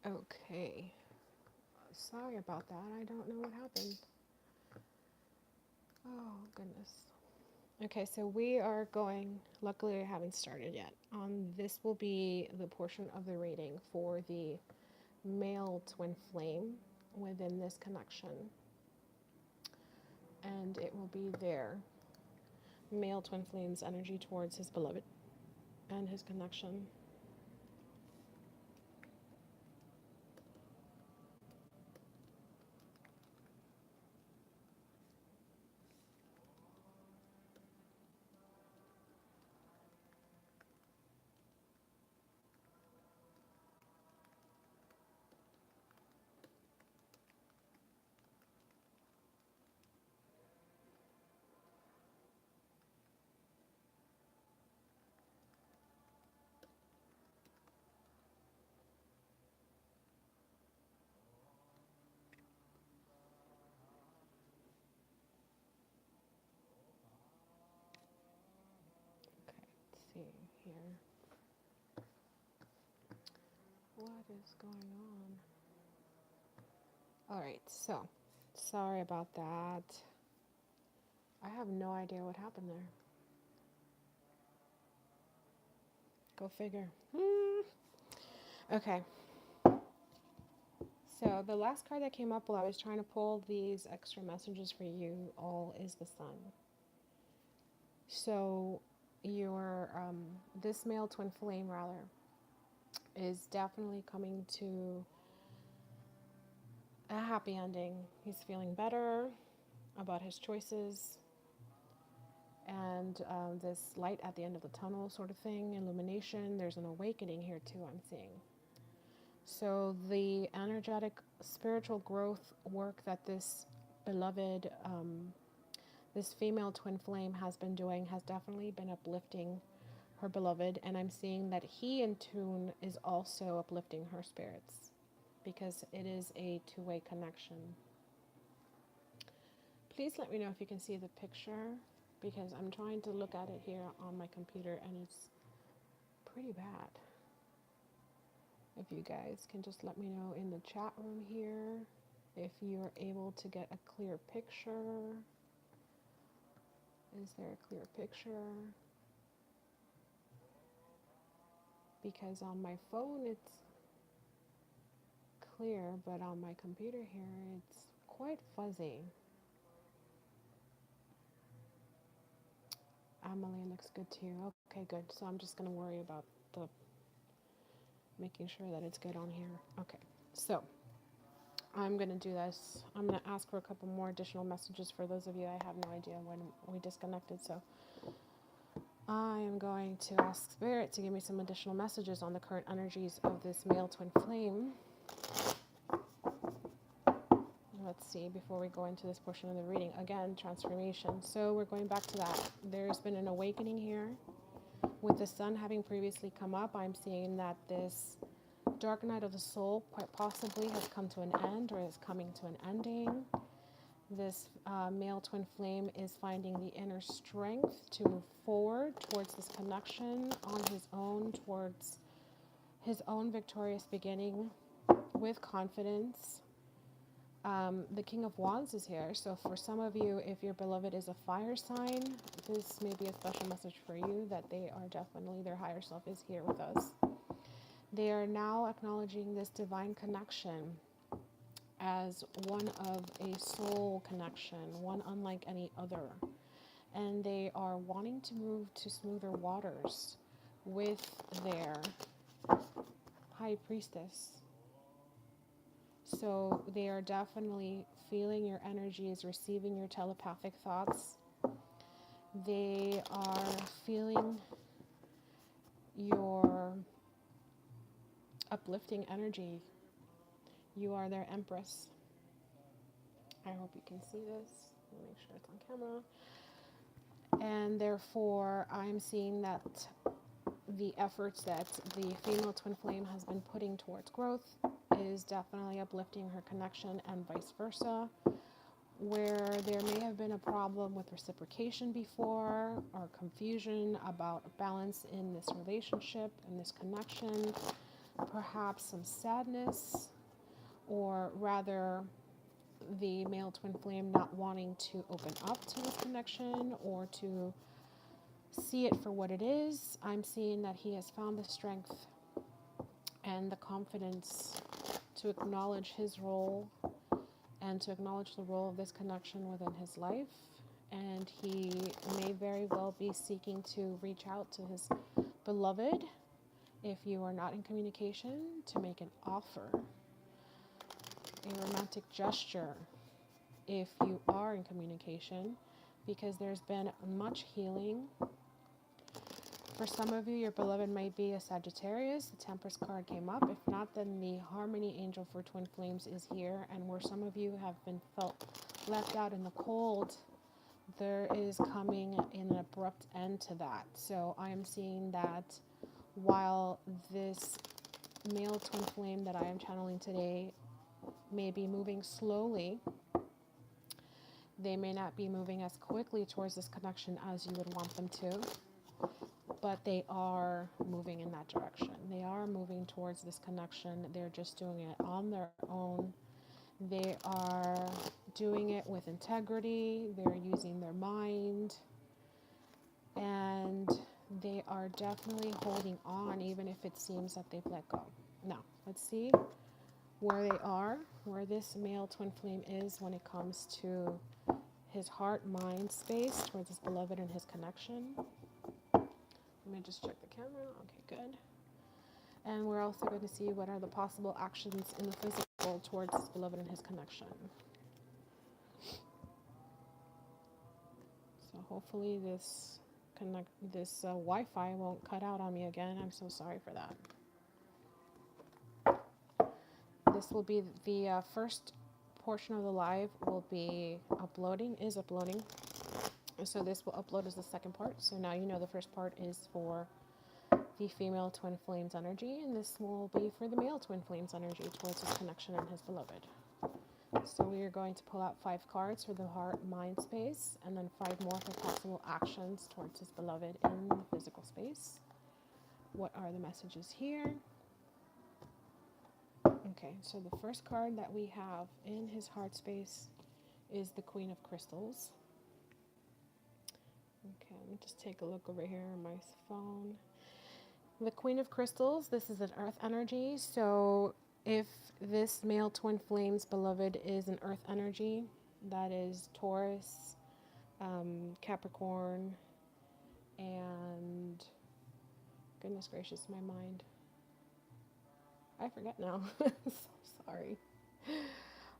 Okay. Sorry about that. I don't know what happened. Oh, goodness. Okay, so we are going, luckily I haven't started yet. This will be the portion of the reading for the male twin flame within this connection. And it will be their male twin flame's energy towards his beloved and his connection. Okay, let's see here. What is going on? All right, so sorry about that. I have no idea what happened there. Go figure. Okay, so the last card that came up while I was trying to pull these extra messages for you all is the sun. So your this male twin flame rather is definitely coming to a happy ending. He's feeling better about his choices, and this light at the end of the tunnel sort of thing, illumination. There's an awakening here too, I'm seeing. So the energetic spiritual growth work that this beloved, this female twin flame has been doing has definitely been uplifting her beloved, and I'm seeing that he in tune is also uplifting her spirits because it is a two-way connection. Please let me know if you can see the picture because I'm trying to look at it here on my computer and it's pretty bad. If you guys can just let me know in the chat room here if you're able to get a clear picture. Is there a clear picture? Because on my phone it's clear, but on my computer here it's quite fuzzy. Emily looks good to you. Okay, good. So I'm just going to worry about the making sure that it's good on here. Okay, so I'm going to do this. I'm going to ask for a couple more additional messages for those of you. I have no idea when we disconnected, so I am going to ask Spirit to give me some additional messages on the current energies of this male twin flame. Let's see, before we go into this portion of the reading. Again, transformation. So we're going back to that. There's been an awakening here. With the sun having previously come up, I'm seeing that this dark night of the soul quite possibly has come to an end or is coming to an ending. This male twin flame is finding the inner strength to move forward towards this connection on his own, towards his own victorious beginning with confidence. The King of Wands is here, so for some of you, if your beloved is a fire sign, this may be a special message for you that they are definitely, their higher self is here with us. They are now acknowledging this divine connection as one of a soul connection, one unlike any other. And they are wanting to move to smoother waters with their high priestess. So they are definitely feeling your energies, receiving your telepathic thoughts. They are feeling your uplifting energy. You are their empress. I hope you can see this. Let me make sure it's on camera. And therefore, I'm seeing that the efforts that the female twin flame has been putting towards growth is definitely uplifting her connection, and vice versa. Where there may have been a problem with reciprocation before or confusion about balance in this relationship and this connection, perhaps some sadness, or rather the male twin flame not wanting to open up to this connection or to see it for what it is. I'm seeing that he has found the strength and the confidence to acknowledge his role and to acknowledge the role of this connection within his life. And he may very well be seeking to reach out to his beloved, if you are not in communication, to make an offer, a romantic gesture, if you are in communication, because there's been much healing. For some of you, your beloved might be a Sagittarius. The Temperance card came up. If not, then the Harmony Angel for Twin Flames is here. And where some of you have been felt left out in the cold, there is coming an abrupt end to that. So I am seeing that while this male twin flame that I am channeling today may be moving slowly, they may not be moving as quickly towards this connection as you would want them to, but they are moving in that direction. They are moving towards this connection. They're just doing it on their own. They are doing it with integrity. They're using their mind. And they are definitely holding on, even if it seems that they've let go. Now, let's see where they are, where this male twin flame is when it comes to his heart-mind space towards his beloved and his connection. Let me just check the camera. Okay, good. And we're also going to see what are the possible actions in the physical towards his beloved and his connection. So hopefully this Wi-Fi won't cut out on me again. I'm so sorry for that. This will be the first portion of the live will be uploading. So this will upload as the second part. So now you know the first part is for the female twin flames energy, and this will be for the male twin flames energy towards his connection and his beloved. So we are going to pull out 5 cards for the heart mind space, and then 5 more for possible actions towards his beloved in the physical space. What are the messages here? Okay, so the first card that we have in his heart space is the Queen of Crystals. Okay, let me just take a look over here on my phone. The Queen of Crystals, this is an earth energy. So if this male twin flames beloved is an earth energy, that is Taurus, Capricorn, and goodness gracious, my mind. I forget now. So sorry.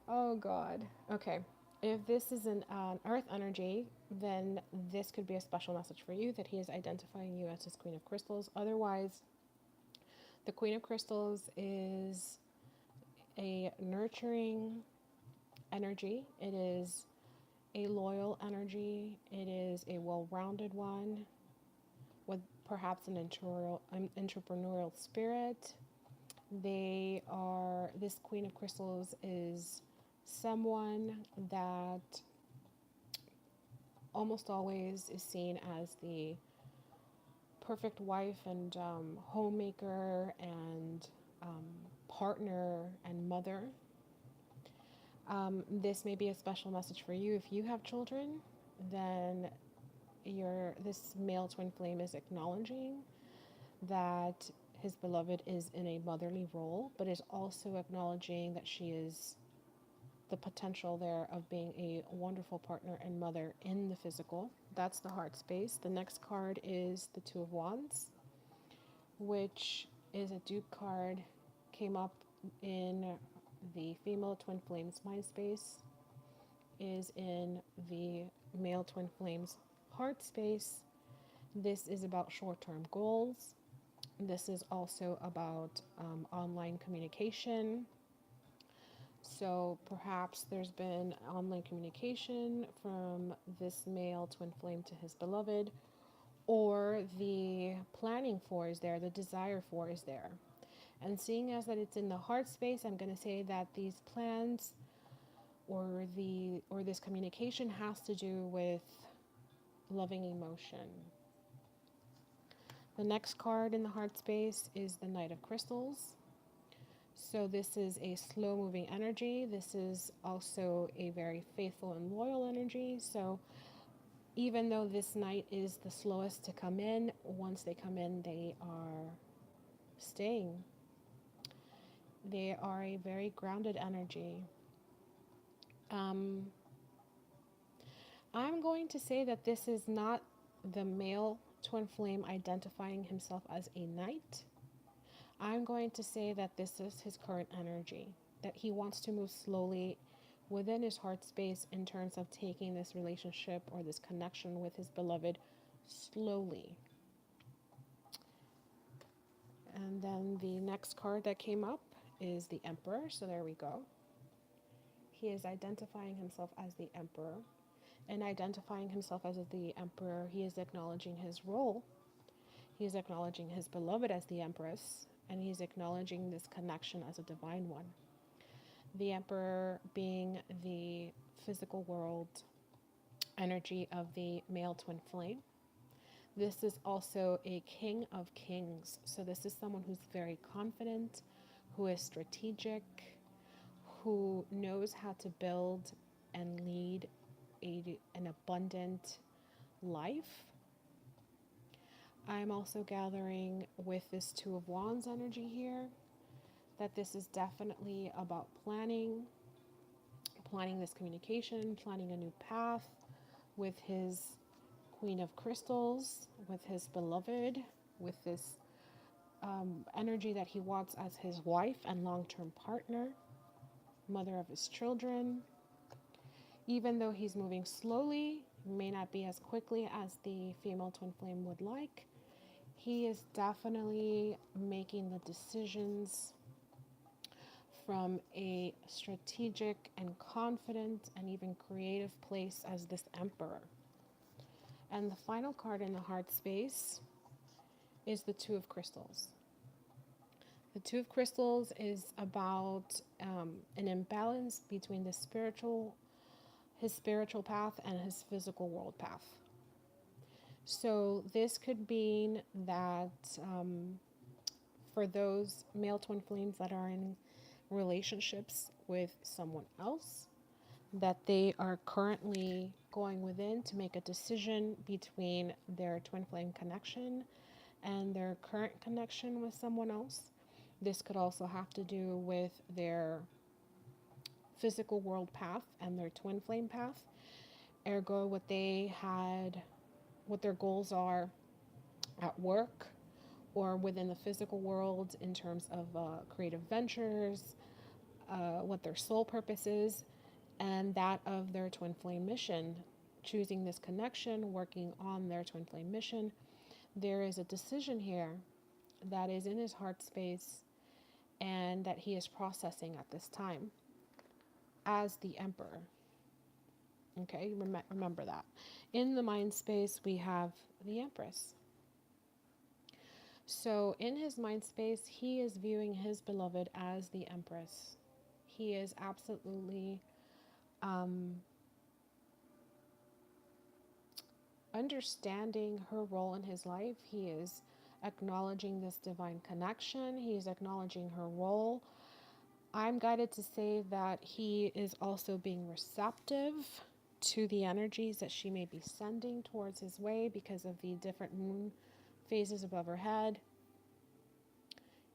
Oh God. Okay. If this is an earth energy, then this could be a special message for you, that he is identifying you as his Queen of Crystals. Otherwise, the Queen of Crystals is a nurturing energy. It is a loyal energy. It is a well-rounded one with perhaps an entrepreneurial spirit. This Queen of Crystals is someone that almost always is seen as the perfect wife and homemaker and partner and mother. This may be a special message for you. If you have children, then this male twin flame is acknowledging that his beloved is in a motherly role, but is also acknowledging that she is the potential there of being a wonderful partner and mother in the physical. That's the heart space. The next card is the Two of Wands, which is a Duke card, came up in the female twin flames mind space, is in the male twin flames heart space. This is about short-term goals. This is also about online communication. So perhaps there's been online communication from this male twin flame to his beloved, or the planning for is there, the desire for is there. And seeing as that it's in the heart space, I'm going to say that these plans or this communication has to do with loving emotion. The next card in the heart space is the Knight of Crystals. So this is a slow moving energy. This is also a very faithful and loyal energy. So even though this night is the slowest to come in, once they come in, they are staying. They are a very grounded energy. Um, I'm going to say that this is not the male twin flame identifying himself as a knight. I'm going to say that this is his current energy, that he wants to move slowly within his heart space in terms of taking this relationship or this connection with his beloved slowly. And then the next card that came up is the Emperor. So there we go. He is identifying himself as the Emperor. And identifying himself as the Emperor, he is acknowledging his role. He is acknowledging his beloved as the Empress. And he's acknowledging this connection as a divine one. The Emperor being the physical world energy of the male twin flame. This is also a king of kings. So this is someone who's very confident, who is strategic, who knows how to build and lead an abundant life. I'm also gathering with this Two of Wands energy here that this is definitely about planning this communication, planning a new path with his Queen of Crystals, with his beloved, with this energy that he wants as his wife and long-term partner, mother of his children. Even though he's moving slowly, may not be as quickly as the female twin flame would like, he is definitely making the decisions from a strategic and confident and even creative place as this Emperor. And the final card in the heart space is the Two of Crystals. The Two of Crystals is about an imbalance between his spiritual path and his physical world path. So this could mean that for those male twin flames that are in relationships with someone else, that they are currently going within to make a decision between their twin flame connection and their current connection with someone else. This could also have to do with their physical world path and their twin flame path. Ergo, what their goals are at work or within the physical world in terms of creative ventures, what their soul purpose is, and that of their twin flame mission. Choosing this connection, working on their twin flame mission. There is a decision here that is in his heart space and that he is processing at this time as the Emperor. Okay, remember that. In the mind space, we have the Empress. So in his mind space, he is viewing his beloved as the Empress. He is absolutely understanding her role in his life. He is acknowledging this divine connection. He is acknowledging her role. I'm guided to say that he is also being receptive to the energies that she may be sending towards his way because of the different moon phases above her head.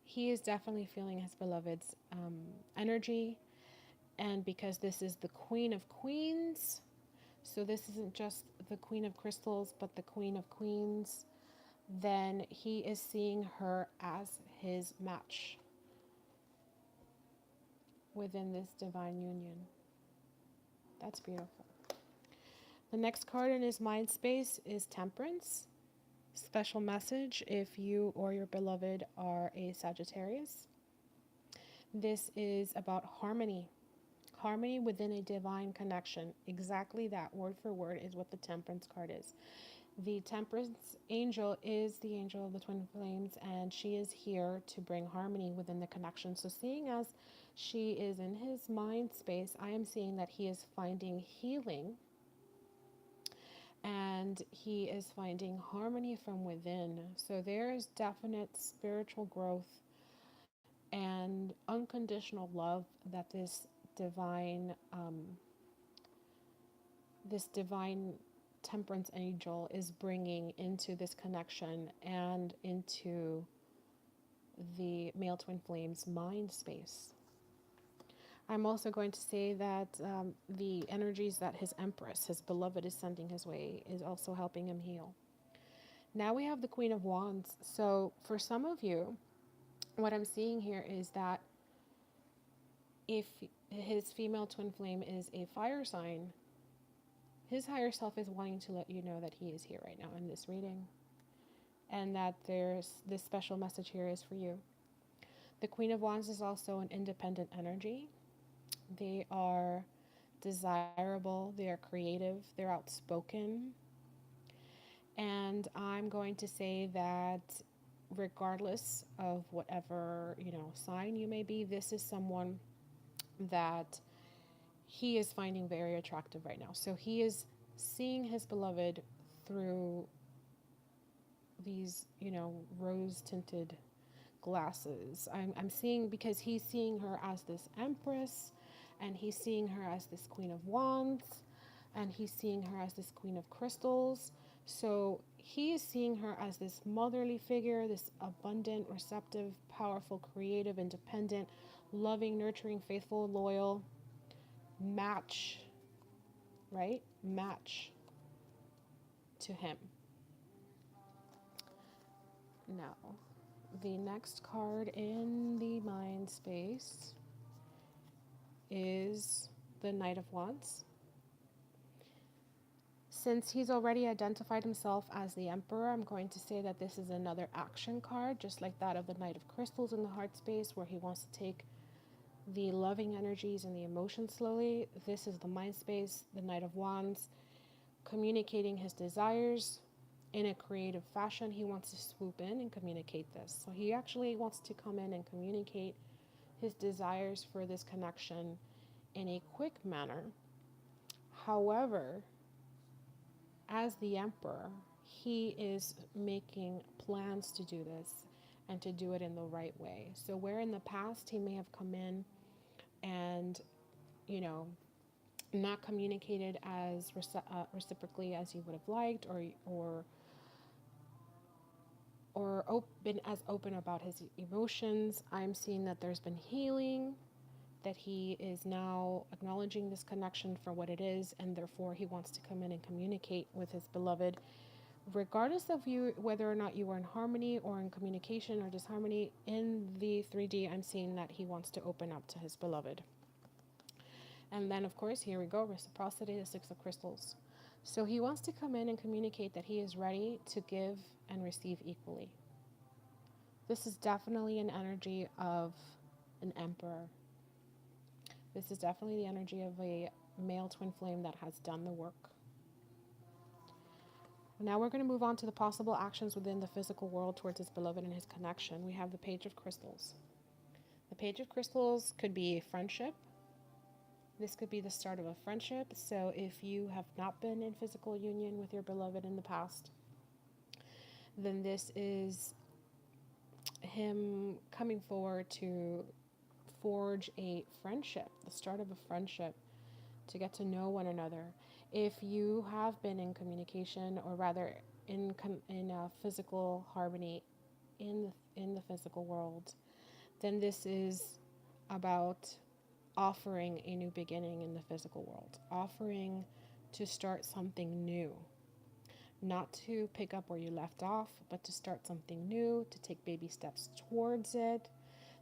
He is definitely feeling his beloved's energy. And because this is the Queen of Queens, so this isn't just the Queen of Crystals, but the Queen of Queens, then he is seeing her as his match within this divine union. That's beautiful. The next card in his mind space is Temperance. Special message if you or your beloved are a Sagittarius. This is about harmony. Harmony within a divine connection. Exactly that, word for word, is what the Temperance card is. The Temperance angel is the angel of the twin flames, and she is here to bring harmony within the connection. So seeing as she is in his mind space, I am seeing that he is finding healing and he is finding harmony from within. So there is definite spiritual growth and and unconditional love that this divine temperance angel is bringing into this connection and into the male twin flame's mind space. I'm also going to say that the energies that his empress, his beloved, is sending his way is also helping him heal. Now we have the Queen of Wands. So for some of you, what I'm seeing here is that if his female twin flame is a fire sign, his higher self is wanting to let you know that he is here right now in this reading, and that there's this special message here is for you. The Queen of Wands is also an independent energy. They are desirable, they are creative, they're outspoken. And I'm going to say that regardless of whatever, sign you may be, this is someone that he is finding very attractive right now. So he is seeing his beloved through these, rose tinted glasses. I'm seeing, because he's seeing her as this empress, and he's seeing her as this Queen of Wands, and he's seeing her as this Queen of Crystals. So he is seeing her as this motherly figure, this abundant, receptive, powerful, creative, independent, loving, nurturing, faithful, loyal match, right? Match to him. Now, the next card in the mind space is the Knight of Wands. Since he's already identified himself as the Emperor, I'm going to say that this is another action card, just like that of the Knight of Crystals in the heart space, where he wants to take the loving energies and the emotions slowly. This is the mind space, the Knight of Wands, communicating his desires in a creative fashion. He wants to swoop in and communicate this. So he actually wants to come in and communicate his desires for this connection in a quick manner. However, as the Emperor, he is making plans to do this and to do it in the right way. So where in the past he may have come in and, not communicated as reciprocally as he would have liked, or been as open about his emotions, I'm seeing that there's been healing, that he is now acknowledging this connection for what it is, and therefore he wants to come in and communicate with his beloved. Regardless of you, whether or not you are in harmony or in communication or disharmony, in the 3D, I'm seeing that he wants to open up to his beloved. And then, of course, here we go, reciprocity, the Six of Crystals. So he wants to come in and communicate that he is ready to give and receive equally. This is definitely an energy of an Emperor. This is definitely the energy of a male twin flame that has done the work. Now we're going to move on to the possible actions within the physical world towards his beloved and his connection. We have the Page of Crystals. The Page of Crystals could be a friendship. This could be the start of a friendship. So if you have not been in physical union with your beloved in the past, then this is him coming forward to forge a friendship, the start of a friendship, to get to know one another. If you have been in communication, or rather in a physical harmony in the physical world, then this is about offering a new beginning in the physical world, offering to start something new, not to pick up where you left off, but to start something new, to take baby steps towards it.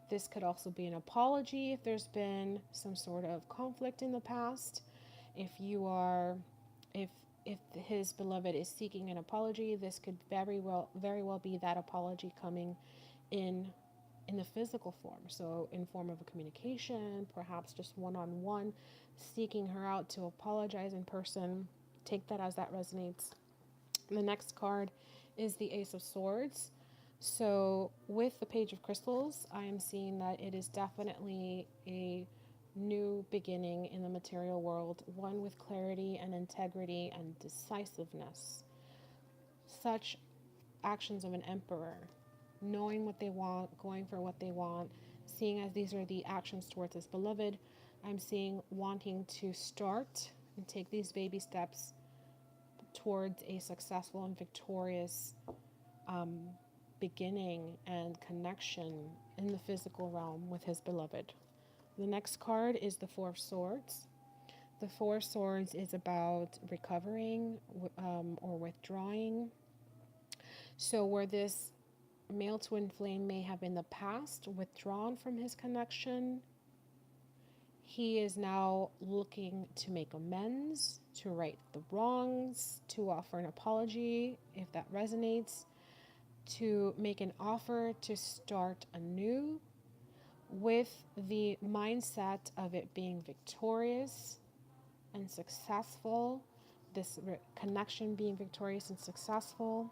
This could also be an apology if there's been some sort of conflict in the past. If his beloved is seeking an apology, this could very well be that apology coming in the physical form. So in form of a communication, perhaps just one-on-one, seeking her out to apologize in person. Take that as that resonates. The next card is the Ace of Swords. So with the Page of Crystals, I am seeing that it is definitely a new beginning in the material world, one with clarity and integrity and decisiveness. Such actions of an Emperor, knowing what they want, going for what they want, seeing as these are the actions towards his beloved, I'm seeing wanting to start and take these baby steps towards a successful and victorious beginning and connection in the physical realm with his beloved. The next card is the Four of Swords. The Four of Swords is about recovering or withdrawing. So where this male twin flame may have in the past withdrawn from his connection, he is now looking to make amends, to right the wrongs, to offer an apology if that resonates, to make an offer to start anew with the mindset of it being victorious and successful, this connection being victorious and successful.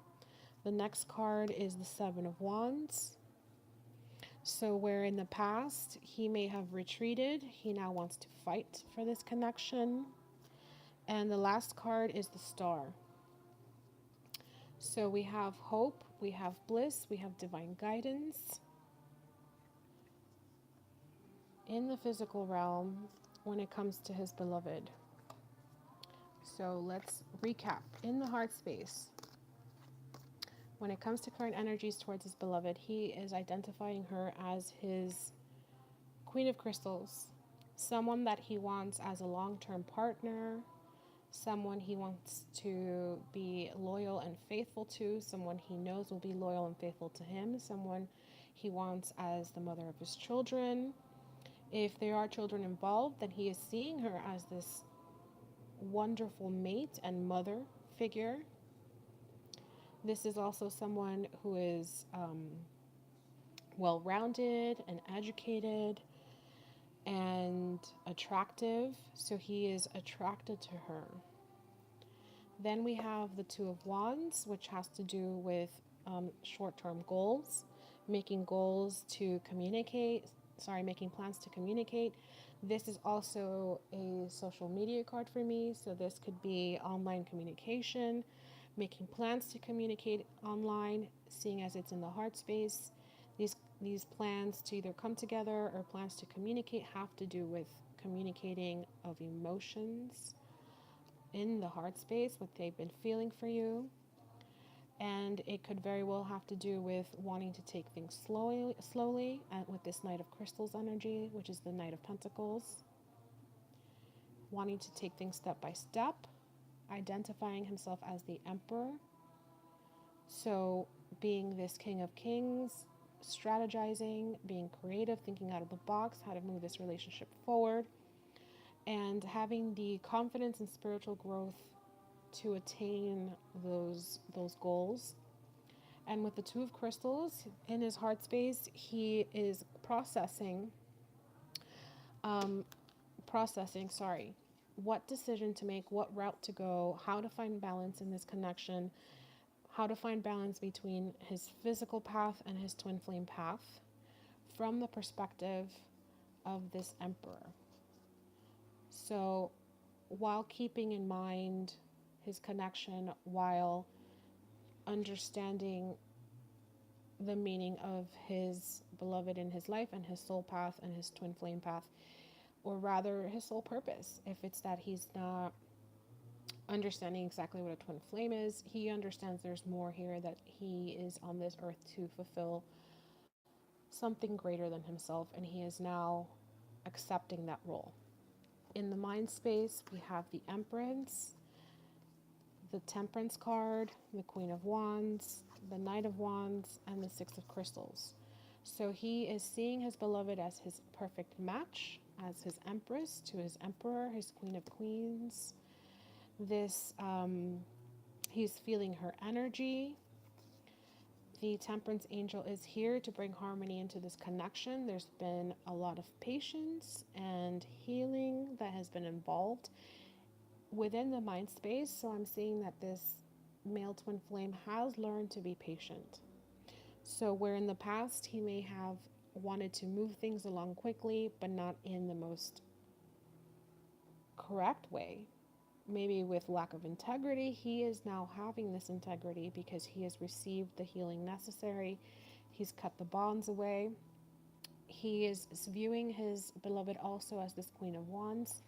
The next card is the Seven of Wands. So where in the past he may have retreated, he now wants to fight for this connection. And the last card is the Star. So we have hope, we have bliss, we have divine guidance in the physical realm when it comes to his beloved. So let's recap. In the heart space, when it comes to current energies towards his beloved, he is identifying her as his Queen of Crystals, someone that he wants as a long-term partner, someone he wants to be loyal and faithful to, someone he knows will be loyal and faithful to him, someone he wants as the mother of his children. If there are children involved, then he is seeing her as this wonderful mate and mother figure. This is also someone who is well-rounded and educated and attractive, so he is attracted to her. Then we have the Two of Wands, which has to do with short-term goals, making plans to communicate. This is also a social media card for me, so this could be online communication, making plans to communicate online, seeing as it's in the heart space. These plans to either come together or plans to communicate have to do with communicating of emotions in the heart space, what they've been feeling for you. And it could very well have to do with wanting to take things slowly with this Knight of Crystals energy, which is the Knight of Pentacles. Wanting to take things step by step, identifying himself as the Emperor. So being this King of Kings, strategizing, being creative, thinking out of the box, how to move this relationship forward, and having the confidence and spiritual growth to attain those goals. And with the Two of Crystals in his heart space, he is processing what decision to make, what route to go, how to find balance in this connection, how to find balance between his physical path and his twin flame path from the perspective of this Emperor. So while keeping in mind his connection, while understanding the meaning of his beloved in his life and his soul path and his twin flame path, or rather his soul purpose. If it's that he's not understanding exactly what a twin flame is, he understands there's more here, that he is on this earth to fulfill something greater than himself, and he is now accepting that role. In the mind space, we have the Empress, the Temperance card, the Queen of Wands, the Knight of Wands, and the Six of Crystals. So he is seeing his beloved as his perfect match, as his Empress to his Emperor, his Queen of Queens. He's feeling her energy. The Temperance Angel is here to bring harmony into this connection. There's been a lot of patience and healing that has been involved within the mind space. So I'm seeing that this male twin flame has learned to be patient. So where in the past he may have wanted to move things along quickly, but not in the most correct way, maybe with lack of integrity, he is now having this integrity because he has received the healing necessary. He's cut the bonds away. He is viewing his beloved also as this Queen of Wands.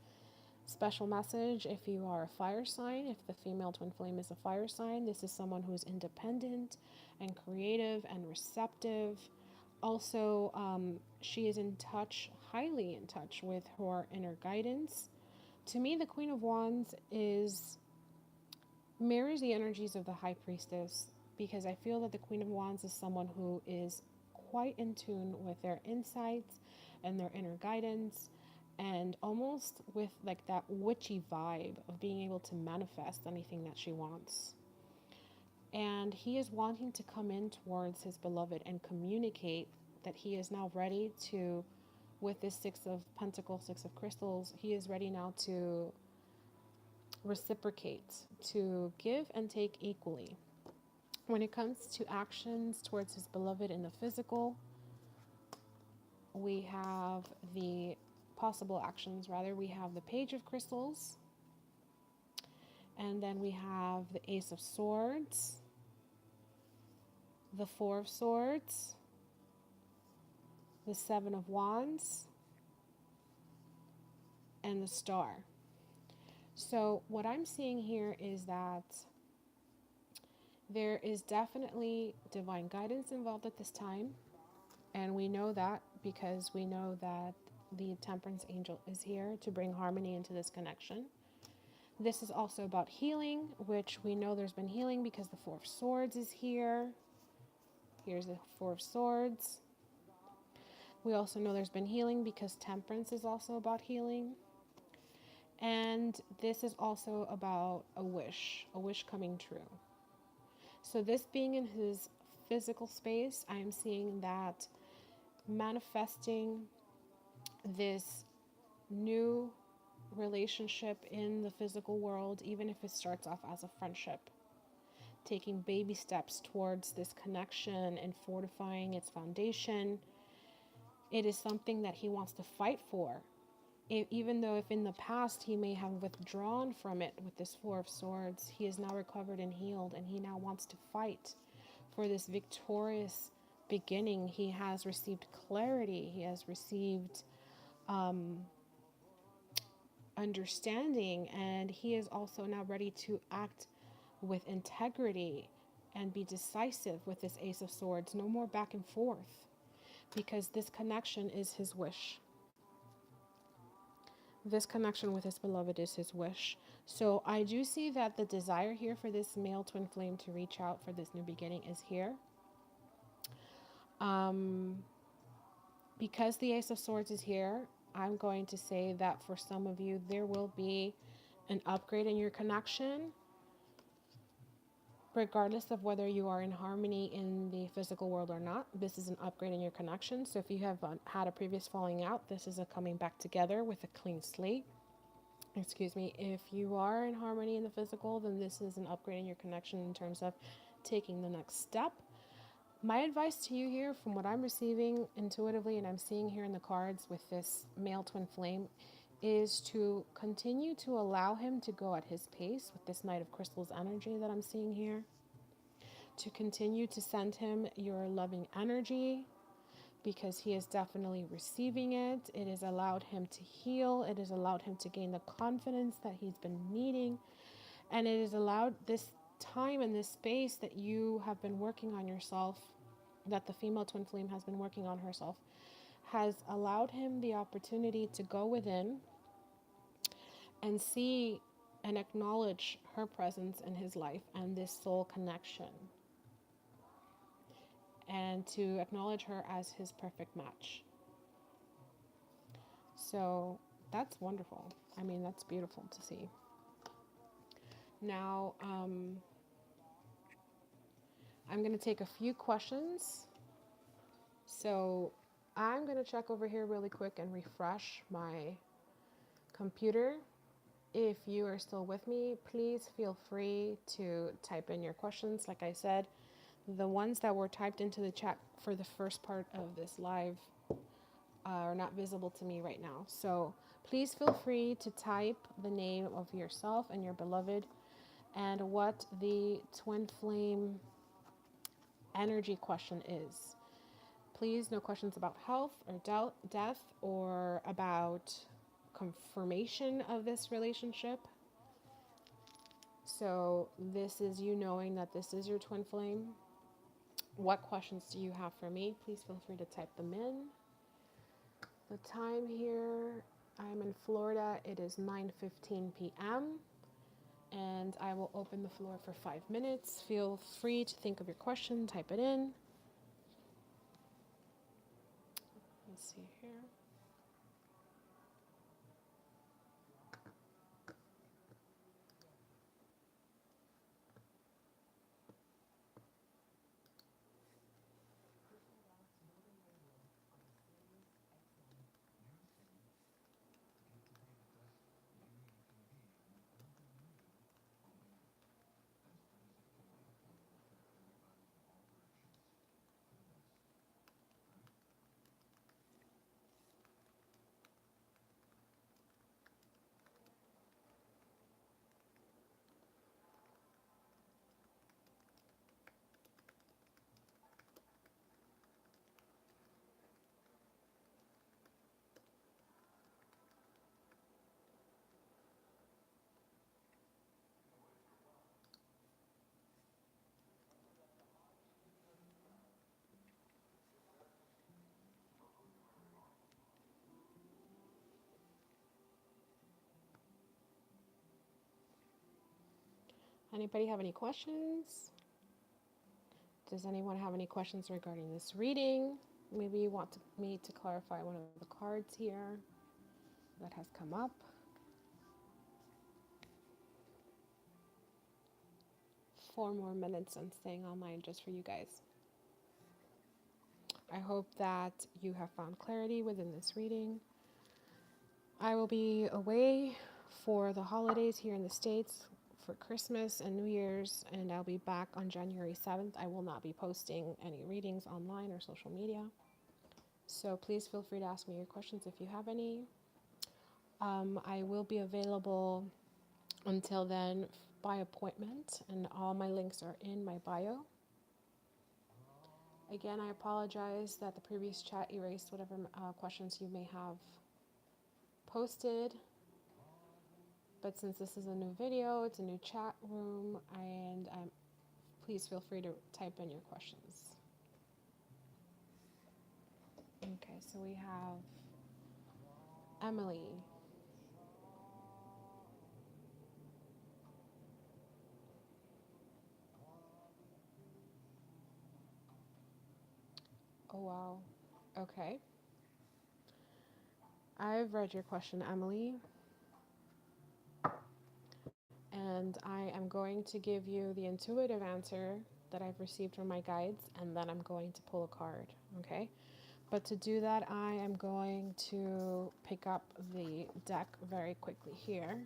Special message if you are a fire sign, if the female twin flame is a fire sign, this is someone who is independent and creative and receptive. Also, she is in touch, highly in touch with her inner guidance. To me, the Queen of Wands mirrors the energies of the High Priestess, because I feel that the Queen of Wands is someone who is quite in tune with their insights and their inner guidance, and almost with like that witchy vibe of being able to manifest anything that she wants. And he is wanting to come in towards his beloved and communicate that he is now ready to, with this Six of Pentacles, Six of Crystals, he is ready now to reciprocate, to give and take equally. When it comes to actions towards his beloved in the physical, we have the possible actions, rather, we have the Page of Crystals, and then we have the Ace of Swords, the Four of Swords, the Seven of Wands, and the Star. So what I'm seeing here is that there is definitely divine guidance involved at this time, and we know that because we know that the Temperance Angel is here to bring harmony into this connection. This is also about healing, which we know there's been healing because the Four of Swords is here. Here's the Four of Swords. We also know there's been healing because Temperance is also about healing. And this is also about a wish coming true. So this being in his physical space, I am seeing that manifesting this new relationship in the physical world, even if it starts off as a friendship, taking baby steps towards this connection and fortifying its foundation. It is something that he wants to fight for. Even though if in the past he may have withdrawn from it with this Four of Swords, he is now recovered and healed, and he now wants to fight for this victorious beginning. He has received clarity. He has received understanding, and he is also now ready to act with integrity and be decisive with this Ace of Swords. No more back and forth, because this connection is his wish. This connection with his beloved is his wish. So I do see that the desire here for this male twin flame to reach out for this new beginning is here. Because the Ace of Swords is here, I'm going to say that for some of you, there will be an upgrade in your connection, regardless of whether you are in harmony in the physical world or not. This is an upgrade in your connection. So if you have had a previous falling out, this is a coming back together with a clean slate. Excuse me. If you are in harmony in the physical, then this is an upgrade in your connection in terms of taking the next step. My advice to you here, from what I'm receiving intuitively and I'm seeing here in the cards with this male twin flame, is to continue to allow him to go at his pace with this Knight of Crystals energy that I'm seeing here. To continue to send him your loving energy, because he is definitely receiving it. It has allowed him to heal. It has allowed him to gain the confidence that he's been needing. And it has allowed this time and this space that you have been working on yourself, that the female twin flame has been working on herself, has allowed him the opportunity to go within and see and acknowledge her presence in his life and this soul connection, and to acknowledge her as his perfect match. So that's wonderful. I mean, that's beautiful to see. Now, I'm going to take a few questions. So I'm going to check over here really quick and refresh my computer. If you are still with me, please feel free to type in your questions. Like I said, the ones that were typed into the chat for the first part of this live are not visible to me right now. So please feel free to type the name of yourself and your beloved and what the twin flame energy question is. Please, no questions about health or death or about confirmation of this relationship. So this is you knowing that this is your twin flame. What questions do you have for me? Please feel free to type them in. The time here, I'm in Florida. It is 9:15 p.m. and I will open the floor for 5 minutes. Feel free to think of your question, type it in. Let's see here. Anybody have any questions? Does anyone have any questions regarding this reading? Maybe you want me to clarify one of the cards here that has come up. 4 more minutes and staying online just for you guys. I hope that you have found clarity within this reading. I will be away for the holidays here in the States for Christmas and New Year's, and I'll be back on January 7th. I will not be posting any readings online or social media. So please feel free to ask me your questions if you have any. I will be available until then by appointment, and all my links are in my bio. Again, I apologize that the previous chat erased whatever questions you may have posted. But since this is a new video, it's a new chat room, and please feel free to type in your questions. Okay, so we have Emily. Oh, wow. Okay. I've read your question, Emily. And I am going to give you the intuitive answer that I've received from my guides, and then I'm going to pull a card, okay? But to do that, I am going to pick up the deck very quickly here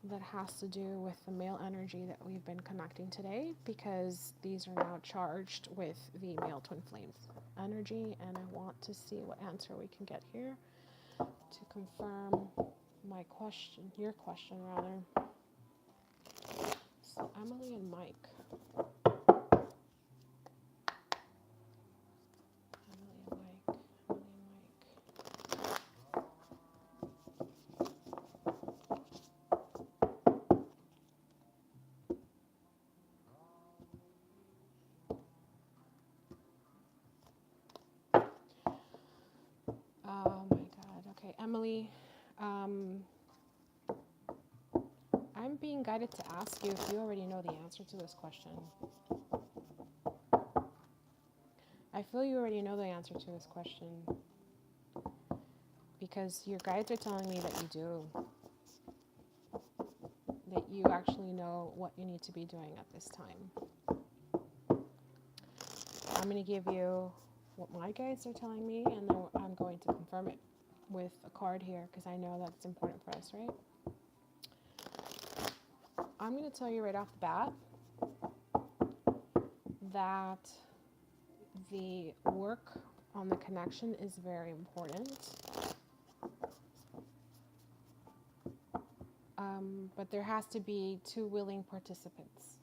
that has to do with the male energy that we've been connecting today, because these are now charged with the male twin flames energy, and I want to see what answer we can get here to confirm my question, your question rather. So Emily and Mike. Oh my God. Okay, Emily. I'm being guided to ask you if you already know the answer to this question. I feel you already know the answer to this question because your guides are telling me that you do. That you actually know what you need to be doing at this time. I'm going to give you what my guides are telling me, and then I'm going to confirm it with a card here because I know that's important for us, right? I'm going to tell you right off the bat that the work on the connection is very important. But there has to be 2 willing participants.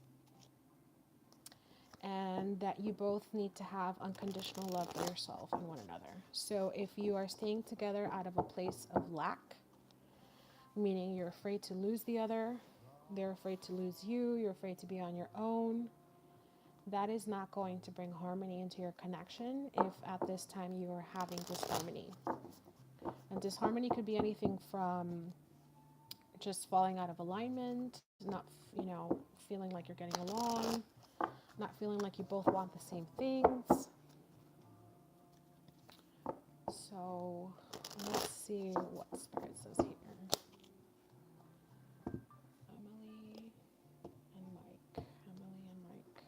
and that you both need to have unconditional love for yourself and one another. So if you are staying together out of a place of lack, meaning you're afraid to lose the other, they're afraid to lose you, you're afraid to be on your own, that is not going to bring harmony into your connection if at this time you are having disharmony. And disharmony could be anything from just falling out of alignment, not, feeling like you're getting along, not feeling like you both want the same things. So let's see what Spirit says here. Emily and Mike.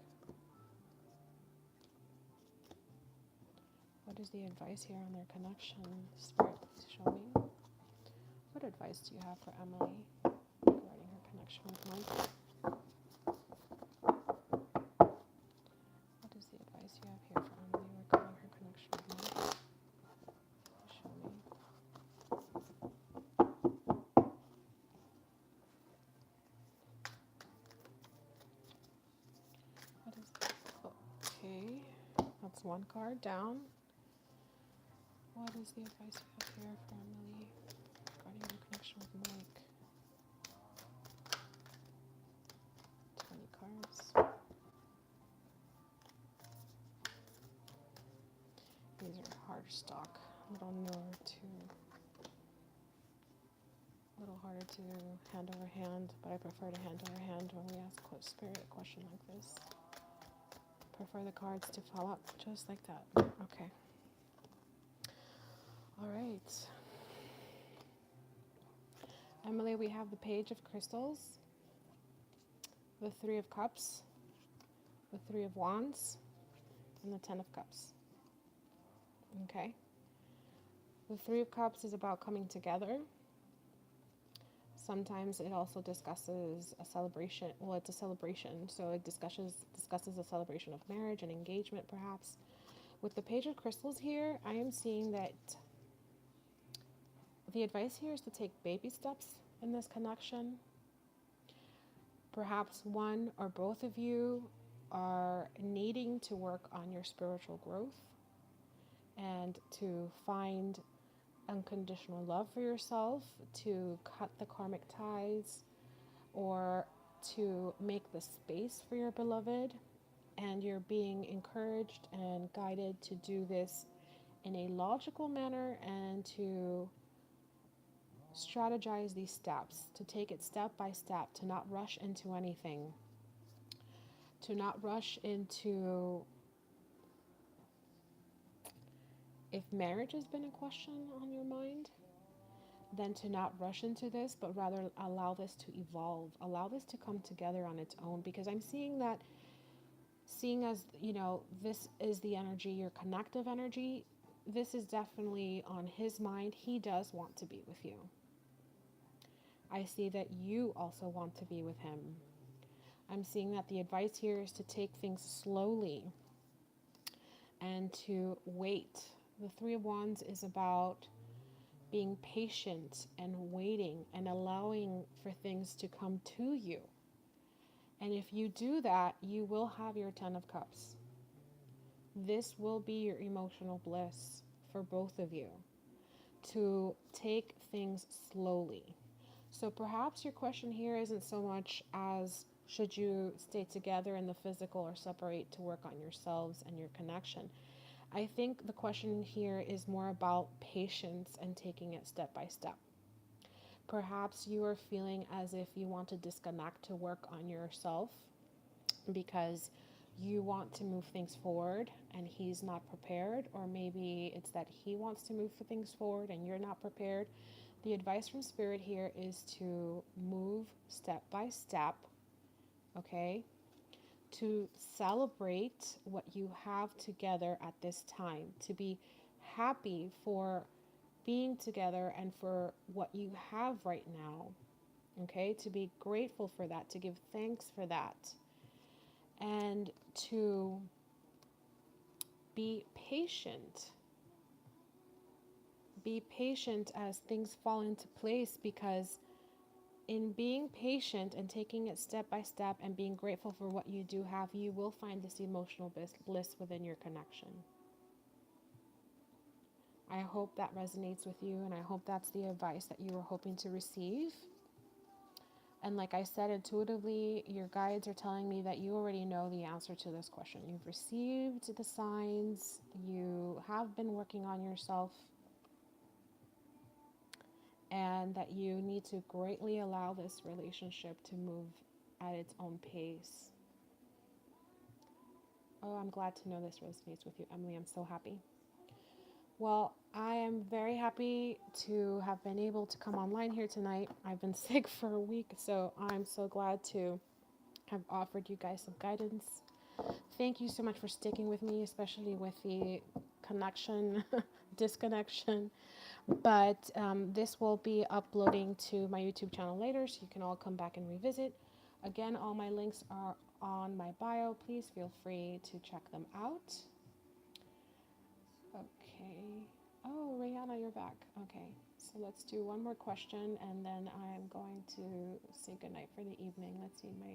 What is the advice here on their connection? Spirit, please show me. What advice do you have for Emily regarding her connection with Mike? What is the advice you have here for Emily regarding her connection with Mike? Show me. What is okay? That's one card down. What is the advice you have here for Emily regarding her connection with Mike? 20 cards. These are hard stock, a little harder to hand over hand, but I prefer to hand over hand when we ask Spirit a question like this. Prefer the cards to fall up just like that. Okay. All right. Emily, we have the Page of Crystals, the Three of Cups, the Three of Wands, and the Ten of Cups. Okay. The Three of Cups is about coming together. Sometimes it also discusses a celebration. Well, it's a celebration, so it discusses a celebration of marriage and engagement, perhaps. With the Page of Crystals here, I am seeing that the advice here is to take baby steps in this connection. Perhaps one or both of you are needing to work on your spiritual growth and to find unconditional love for yourself, to cut the karmic ties, or to make the space for your beloved. And you're being encouraged and guided to do this in a logical manner and to strategize these steps, to take it step by step, to not rush into anything, to not rush into, if marriage has been a question on your mind, then to not rush into this, but rather allow this to evolve, allow this to come together on its own, because I'm seeing that, seeing as, this is the energy, your connective energy, this is definitely on his mind. He does want to be with you. I see that you also want to be with him. I'm seeing that the advice here is to take things slowly and to wait. The Three of Wands is about being patient and waiting and allowing for things to come to you. And if you do that, you will have your Ten of Cups. This will be your emotional bliss for both of you, to take things slowly. So perhaps your question here isn't so much as should you stay together in the physical or separate to work on yourselves and your connection. I think the question here is more about patience and taking it step by step. Perhaps you are feeling as if you want to disconnect to work on yourself because you want to move things forward and he's not prepared, or maybe it's that he wants to move things forward and you're not prepared. The advice from Spirit here is to move step by step, okay? To celebrate what you have together at this time, to be happy for being together and for what you have right now, okay? To be grateful for that, to give thanks for that, and to be patient. Be patient as things fall into place, because in being patient and taking it step by step and being grateful for what you do have, you will find this emotional bliss within your connection. I hope that resonates with you, and I hope that's the advice that you were hoping to receive. And like I said, intuitively, your guides are telling me that you already know the answer to this question. You've received the signs, you have been working on yourself, and that you need to greatly allow this relationship to move at its own pace. Oh, I'm glad to know this resonates with you, Emily. I'm so happy. Well, I am very happy to have been able to come online here tonight. I've been sick for a week, so I'm so glad to have offered you guys some guidance. Thank you so much for sticking with me, especially with the connection disconnection. But this will be uploading to my YouTube channel later, so you can all come back and revisit. Again, all my links are on my bio. Please feel free to check them out. Okay. Oh, Rihanna, you're back. Okay. So let's do one more question, and then I'm going to say goodnight for the evening. Let's see. My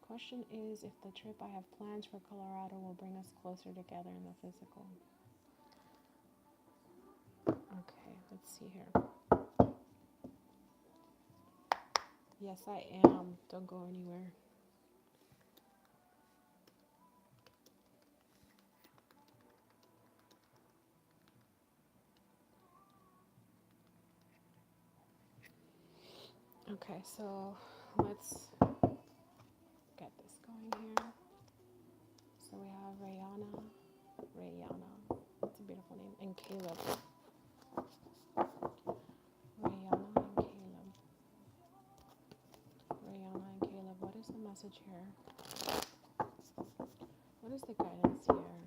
question is if the trip I have planned for Colorado will bring us closer together in the physical. Okay, let's see here. Yes, I am. Don't go anywhere. Okay, so let's get this going here. So we have Rihanna, that's a beautiful name, and Caleb. Rihanna and Caleb. Rihanna and Caleb, what is the message here? What is the guidance here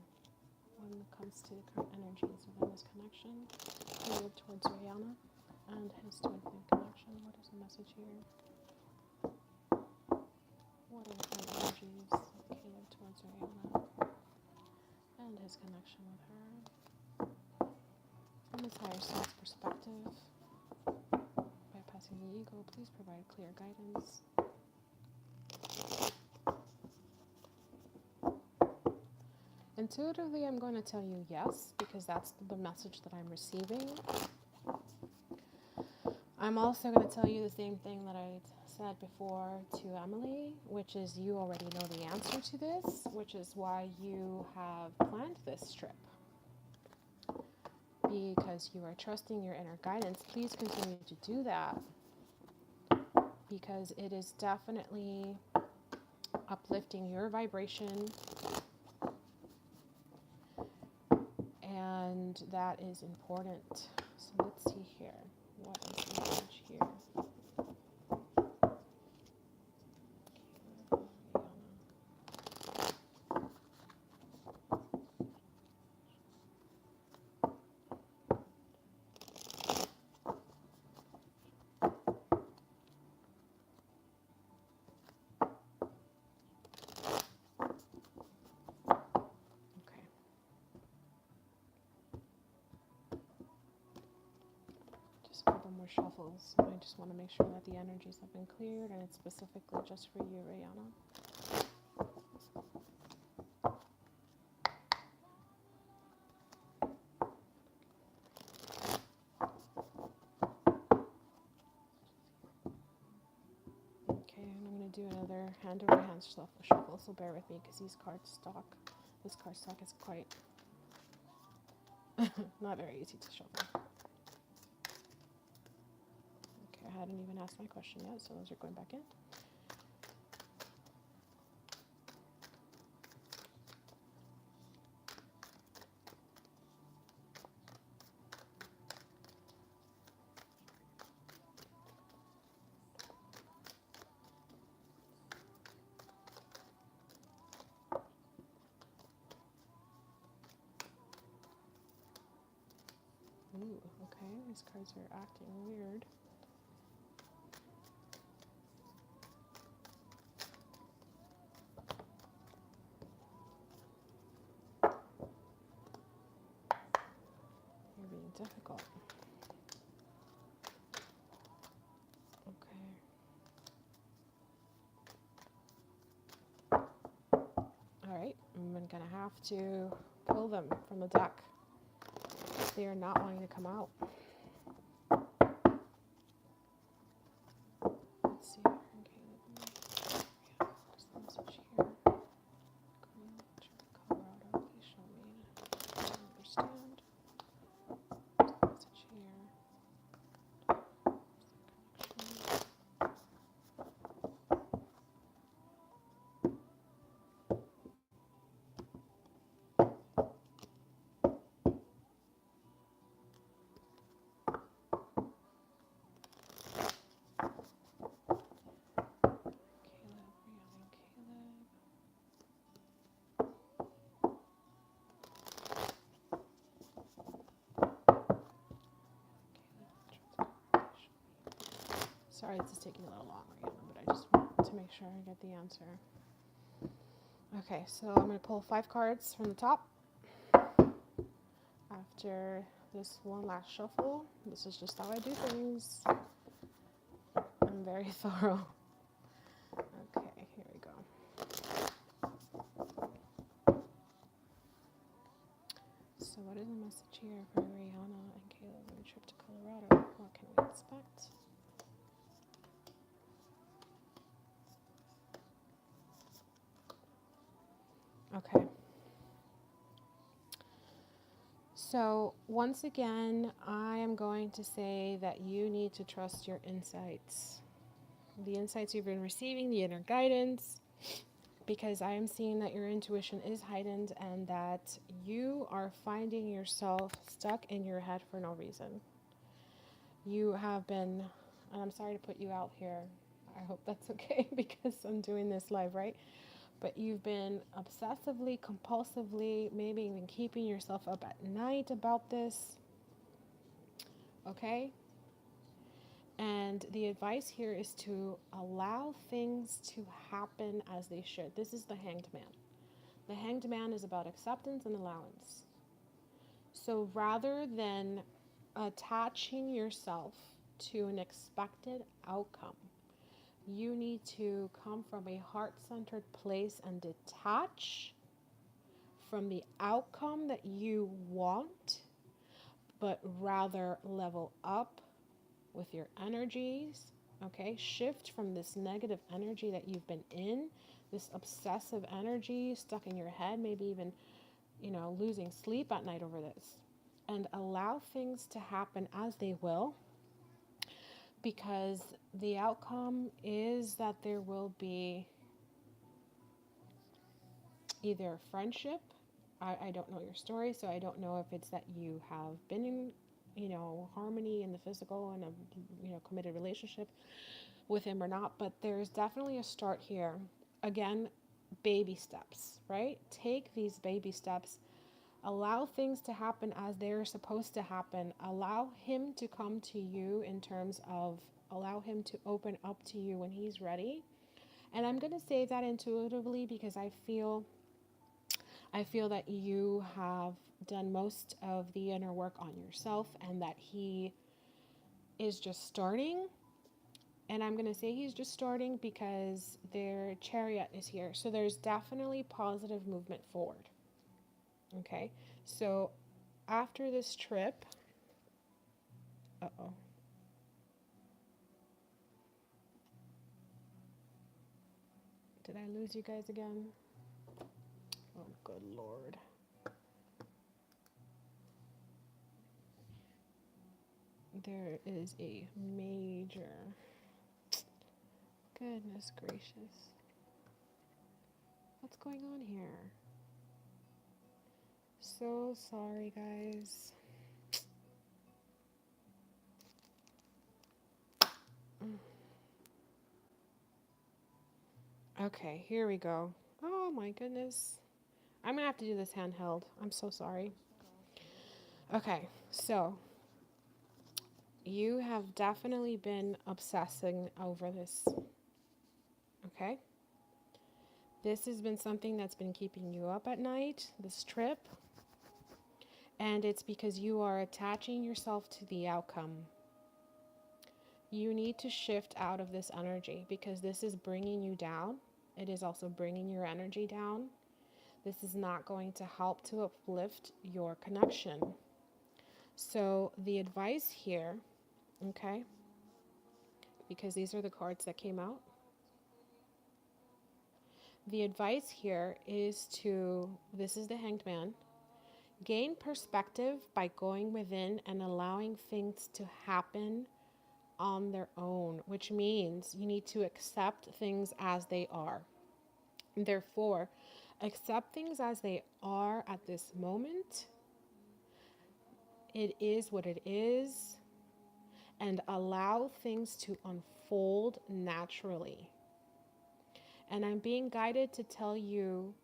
when it comes to the current energies within this connection? Caleb towards Rihanna and his twin flame connection. What is the message here? What are the current energies of Caleb towards Rihanna and his connection with her? From his higher self's perspective, bypassing the ego, please provide clear guidance. Intuitively, I'm going to tell you yes, because that's the message that I'm receiving. I'm also going to tell you the same thing that I said before to Emily, which is you already know the answer to this, which is why you have planned this trip. Because you are trusting your inner guidance. Please continue to do that, because it is definitely uplifting your vibration, and that is important. So let's see here. What is the message here? A couple more shuffles. I just want to make sure that the energies have been cleared, and it's specifically just for you, Rihanna. Okay, and I'm going to do another hand over hand shuffle, so bear with me because this card stock is quite not very easy to shuffle. I hadn't even asked my question yet, so those are going back in. Ooh, okay, these cards are acting weird. You're being difficult. Okay. have to pull them from the deck. They are not wanting to come out. Let's see. Okay, what's the message here? Colorado, please show me. I don't understand. What's the message here? Sorry, this is taking a little long right now, but I just want to make sure I get the answer. Okay, so I'm going to pull 5 cards from the top. After this one last shuffle, this is just how I do things. I'm very thorough. Okay, here we go. So what is the message here for Rihanna and Caleb on a trip to Colorado? What can we expect? Okay. So once again, I am going to say that you need to trust your insights. The insights you've been receiving, the inner guidance, because I am seeing that your intuition is heightened and that you are finding yourself stuck in your head for no reason. You have been, and I'm sorry to put you out here. I hope that's okay because I'm doing this live, right? But you've been obsessively, compulsively, maybe even keeping yourself up at night about this. Okay? And the advice here is to allow things to happen as they should. This is the Hanged Man. The Hanged Man is about acceptance and allowance. So rather than attaching yourself to an expected outcome, you need to come from a heart-centered place and detach from the outcome that you want, but rather level up with your energies, okay? Shift from this negative energy that you've been in, this obsessive energy stuck in your head, maybe even, losing sleep at night over this, and allow things to happen as they will, because the outcome is that there will be either friendship. I don't know your story, so I don't know if it's that you have been in, harmony in the physical and a, committed relationship with him or not, but there's definitely a start here. Again, baby steps, right? Take these baby steps. Allow things to happen as they're supposed to happen. Allow him to come to you in terms of allow him to open up to you when he's ready. And I'm going to say that intuitively because I feel that you have done most of the inner work on yourself and that he is just starting. And I'm going to say he's just starting because their Chariot is here. So there's definitely positive movement forward. Okay, so after this trip, did I lose you guys again? Oh, good Lord. There is a major, goodness gracious. What's going on here? So sorry, guys. Okay, here we go. Oh my goodness. I'm gonna have to do this handheld. I'm so sorry. Okay, so you have definitely been obsessing over this. Okay? This has been something that's been keeping you up at night, this trip. And it's because you are attaching yourself to the outcome. You need to shift out of this energy because this is bringing you down. It is also bringing your energy down. This is not going to help to uplift your connection. So the advice here, okay, because these are the cards that came out. The advice here is this is the Hanged Man, gain perspective by going within and allowing things to happen on their own, which means you need to accept things as they are. Therefore, accept things as they are at this moment. It is what it is, and allow things to unfold naturally. And I'm being guided to tell you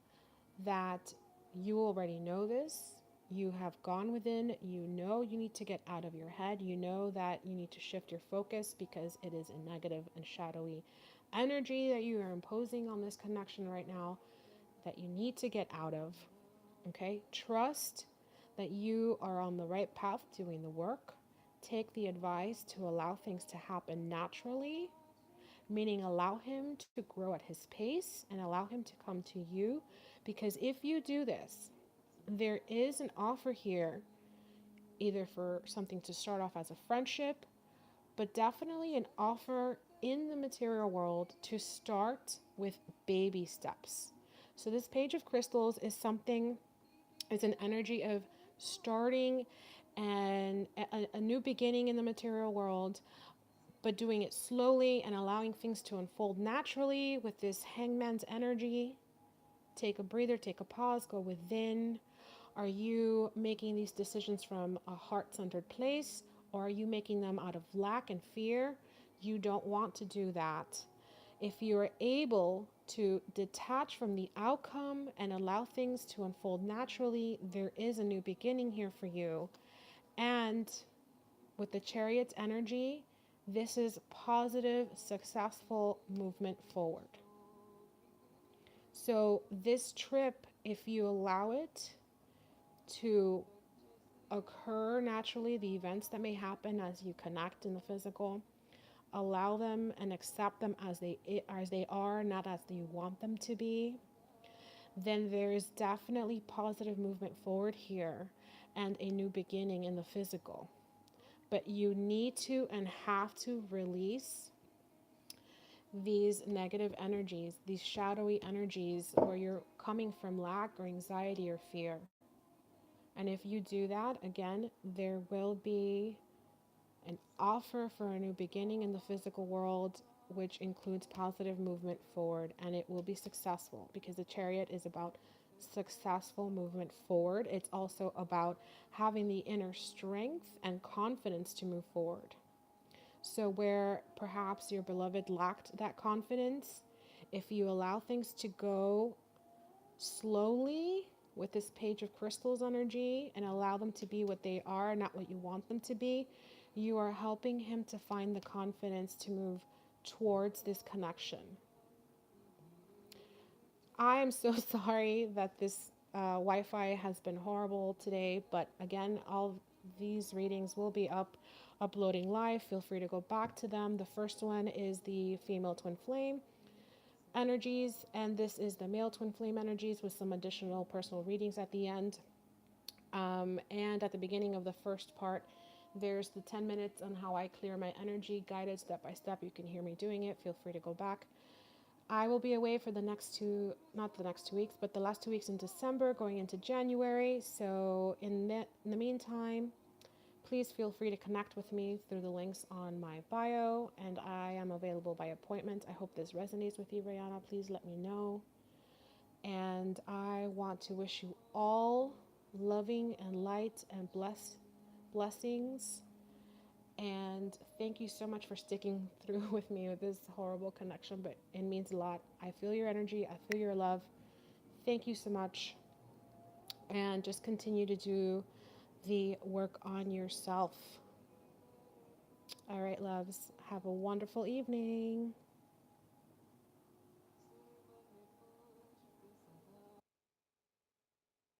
that you already know this. You have gone within, you know you need to get out of your head. You know that you need to shift your focus because it is a negative and shadowy energy that you are imposing on this connection right now that you need to get out of. Okay? Trust that you are on the right path doing the work. Take the advice to allow things to happen naturally, meaning allow him to grow at his pace and allow him to come to you. Because if you do this, there is an offer here, either for something to start off as a friendship, but definitely an offer in the material world to start with baby steps. So this Page of Crystals is it's an energy of starting and a new beginning in the material world, but doing it slowly and allowing things to unfold naturally with this Hangman's energy. Take a breather, take a pause, go within. Are you making these decisions from a heart-centered place, or are you making them out of lack and fear? You don't want to do that. If you're able to detach from the outcome and allow things to unfold naturally, there is a new beginning here for you. And with the Chariot's energy, this is positive, successful movement forward. So this trip, if you allow it to occur naturally, the events that may happen as you connect in the physical, allow them and accept them as they are, not as you want them to be, then there is definitely positive movement forward here and a new beginning in the physical. But you need to and have to release these negative energies, these shadowy energies where you're coming from lack or anxiety or fear. And if you do that, again, there will be an offer for a new beginning in the physical world, which includes positive movement forward, and it will be successful because the Chariot is about successful movement forward. It's also about having the inner strength and confidence to move forward. So where perhaps your beloved lacked that confidence, if you allow things to go slowly with this Page of Crystals energy and allow them to be what they are, not what you want them to be, you are helping him to find the confidence to move towards this connection. I am so sorry that this Wi-Fi has been horrible today, but again, all these readings will be uploading live. Feel free to go back to them. The first one is the female twin flame energies, and this is the male twin flame energies with some additional personal readings at the end. And at the beginning of the first part, there's the 10 minutes on how I clear my energy, guided step by step. You can hear me doing it. Feel free to go back. I will be away for not the next 2 weeks, but the last 2 weeks in December, going into January. So in the meantime, please feel free to connect with me through the links on my bio, and I am available by appointment. I hope this resonates with you, Rihanna. Please let me know. And I want to wish you all loving and light and blessings. And thank you so much for sticking through with me with this horrible connection, but it means a lot. I feel your energy. I feel your love. Thank you so much. And just continue to do the work on yourself. All right, loves. Have a wonderful evening.